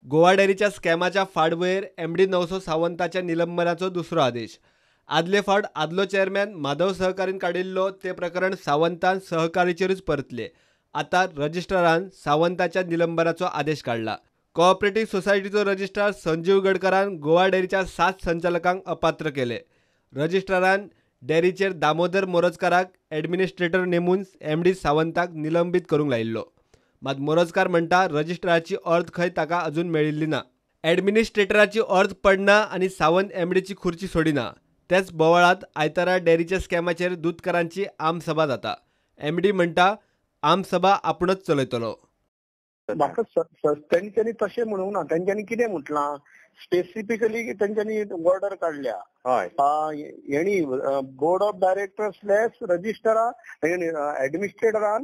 Goa डेअरीच्या स्कॅमाच्या फाडवयर MD नवसो सावंताच्या निलंबनाचो दुसरो आदेश. आदले फावट आदलो चेअरमॅन माधव सहकारीन काडिल्लो ते प्रकरण सावंतान सहकारीचेरूच परतले. आता रजिस्ट्रारान सावंताच्या निलंबनाचो आदेश काढला. कोऑपरेटिव्ह सोसायटीचो रजिस्ट्रार संजीव गडकरान गोवा डेअरीच्या 7 संचालकांक अपात्र केले. रजिस्ट्रारान डेअरीचेर दामोदर मोरजकाराक ॲडमिनिस्ट्रेटर नेमून एमडी सावंताक निलंबित करूंक लायिल्लो. मात मोरजकार म्हणटा रजिस्ट्राराची अर्ज खंय ताका अजून मेळिल्ली ना. ॲडमिनिस्ट्रेटराची अर्ज पडना आनी सावंत एमडीची खुर्ची सोडिना. तेच बोवाळांत आयतारा डेअरीच्या स्कॅमाचेर दूदकारांची आमसभा जाता. एमडी म्हणटा आमसभा आपुणूच चलयतलो. म्हाका तेंच्यांनी तशें म्हणूंक ना. तेंच्यांनी कितें म्हटलां स्पेसिफिकली तेंच्यांनी ऑर्डर काडल्या. हेणी board of director slash registrar ऍडमिनिस्ट्रेटरान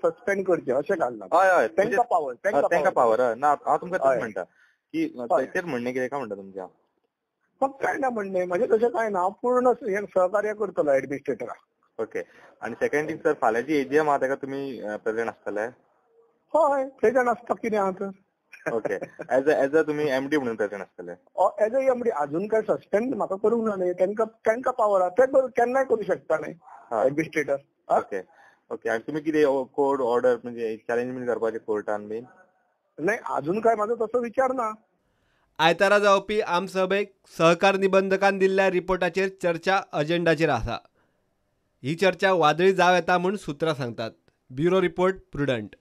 सस्पेंड करचे अशें काडलां. तेंका पावर ना. हांव तुमकां तेच म्हणटा की तेच म्हणणें कितें काय म्हणटा तुमच्या. मग काय ना म्हणणें म्हणजे तशें काय ना. पूर्ण हे सहकार्य करतलो ऍडमिनिस्ट्रेटराक. ओके. आणि सेकंड थिंग सर, फाल्यांची एजीएम आहा ताका तुमी प्रेझेंट आसतले. हय प्रेझेंट आसता. कितें आहा तर. ओके. एज अ तुम्ही एमडी म्हणून प्रेझेंट आसतले. As a MD. अजून काय सस्पेंड म्हाका करूंक ना न्ही. तेंका पावर आहा. ते केन्नाय करू शकता न्ही ऍडमिनिस्ट्रेटर. ओके. ओके. आणि तुम्ही कितें कोर्ट ऑर्डर म्हणजे चॅलेंज करपाचे कोर्टान बीन? नाही अजून काय माझा तसो विचार ना. आयतारा जावपी आमसभेक सहकार निबंधकान दिल्ल्या रिपोर्टाचेर चर्चा अजेंडाचेर आसा. ही चर्चा वादळी जाव येता म्हूण सुत्रां सांगतात. Bureau report prudent.